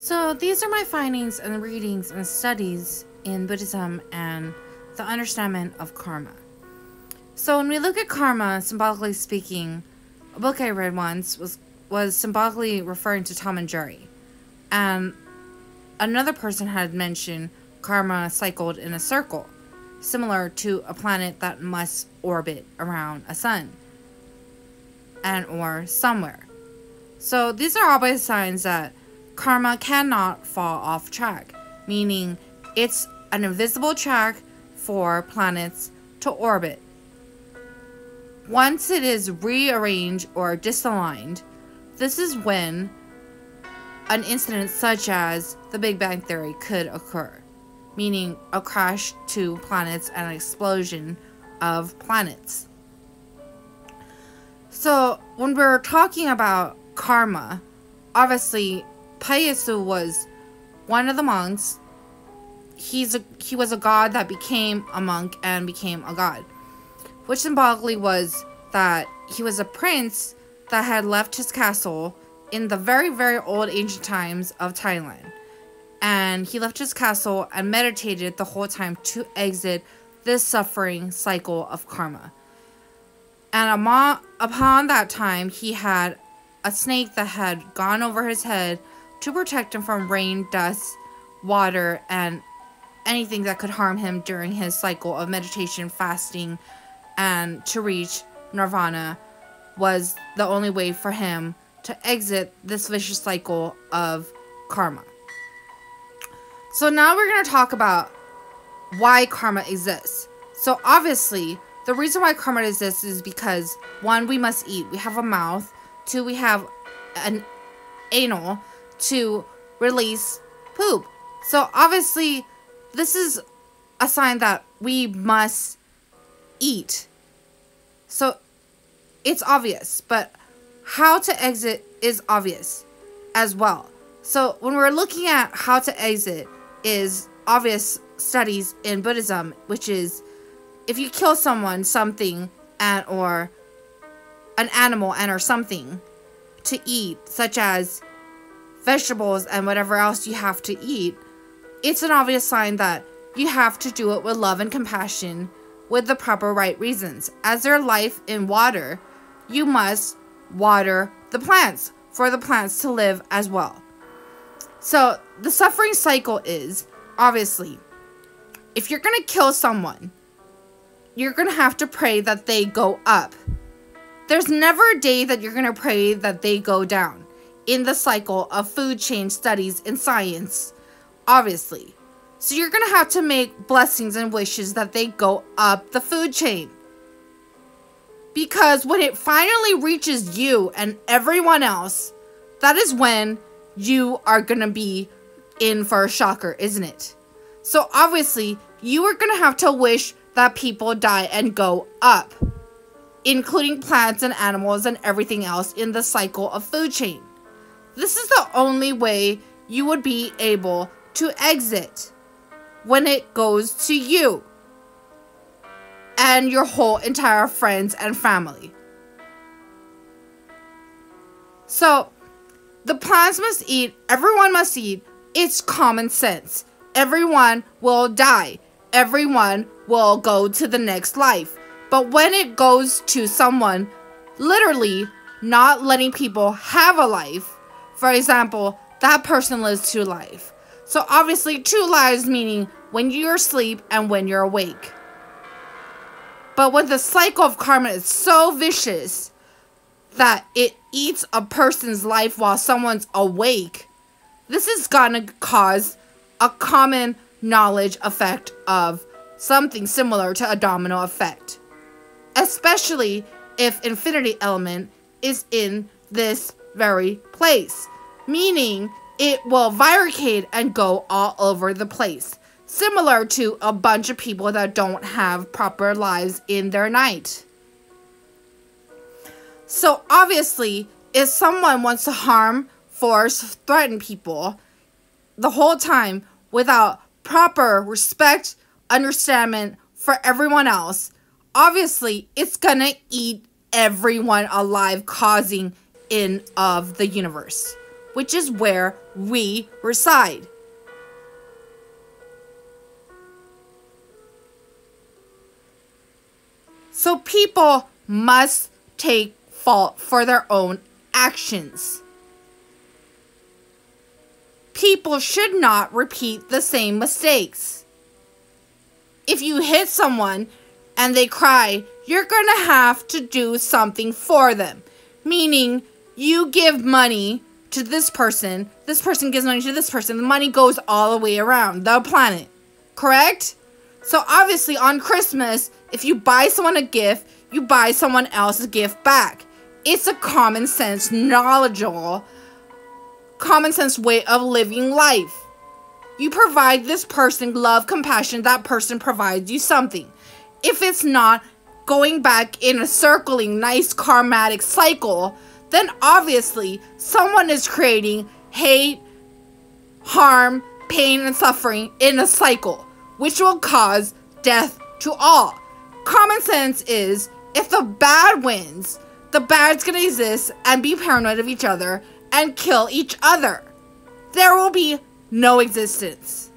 So these are my findings and readings and studies in Buddhism and the understanding of karma. So when we look at karma, symbolically speaking, a book I read once was symbolically referring to Tom and Jerry. And another person had mentioned karma cycled in a circle, similar to a planet that must orbit around a sun and or somewhere. So these are always signs that karma cannot fall off track, meaning it's an invisible track for planets to orbit. Once it is rearranged or disaligned, this is when an incident such as the Big Bang Theory could occur, meaning a crash to planets and an explosion of planets. So when we're talking about karma, obviously Payasu was one of the monks. He was a god that became a monk and became a god, which symbolically was that he was a prince that had left his castle in the very, very old ancient times of Thailand. And he left his castle and meditated the whole time to exit this suffering cycle of karma. And upon that time, he had a snake that had gone over his head to protect him from rain, dust, water, and anything that could harm him during his cycle of meditation, fasting, and to reach nirvana was the only way for him to exit this vicious cycle of karma. So now we're going to talk about why karma exists. So obviously, the reason why karma exists is because, one, we must eat. We have a mouth. Two, we have an anal to release poop. So obviously, this is a sign that we must eat. So it's obvious, but how to exit is obvious as well. So when we're looking at how to exit is obvious studies in Buddhism, which is if you kill someone, something, and or an animal and or something to eat, such as vegetables and whatever else you have to eat, it's an obvious sign that you have to do it with love and compassion with the proper right reasons. As their life in water, you must water the plants for the plants to live as well. So the suffering cycle is, obviously, if you're going to kill someone, you're going to have to pray that they go up. There's never a day that you're going to pray that they go down in the cycle of food chain studies in science, obviously. So you're going to have to make blessings and wishes that they go up the food chain. Because when it finally reaches you and everyone else, that is when you are going to be in for a shocker, isn't it? So obviously, you are going to have to wish that people die and go up, including plants and animals and everything else in the cycle of food chain. This is the only way you would be able to exit when it goes to you and your whole entire friends and family. So, the plants must eat, everyone must eat, it's common sense. Everyone will die. Everyone will go to the next life. But when it goes to someone literally not letting people have a life, for example, that person lives two lives. So obviously 2 lives meaning when you're asleep and when you're awake. But when the cycle of karma is so vicious that it eats a person's life while someone's awake, this is gonna cause a common knowledge effect of something similar to a domino effect. Especially if infinity element is in this very place. Meaning it will viricate and go all over the place. Similar to a bunch of people that don't have proper lives in their night. So obviously, if someone wants to harm, force, threaten people the whole time without proper respect, understanding for everyone else, obviously it's gonna eat everyone alive, causing end of the universe. which is where we reside. So people must take fault for their own actions. People should not repeat the same mistakes. If you hit someone and they cry, you're going to have to do something for them. Meaning, you give money to this person gives money to this person, the money goes all the way around the planet. Correct? So obviously on Christmas, if you buy someone a gift, you buy someone else a gift back. It's a common sense, knowledgeable, common sense way of living life. You provide this person love, compassion, that person provides you something. If it's not going back in a circling, nice karmatic cycle, then obviously someone is creating hate, harm, pain, and suffering in a cycle, which will cause death to all. Common sense is, if the bad wins, the bad's gonna exist and be paranoid of each other and kill each other. There will be no existence.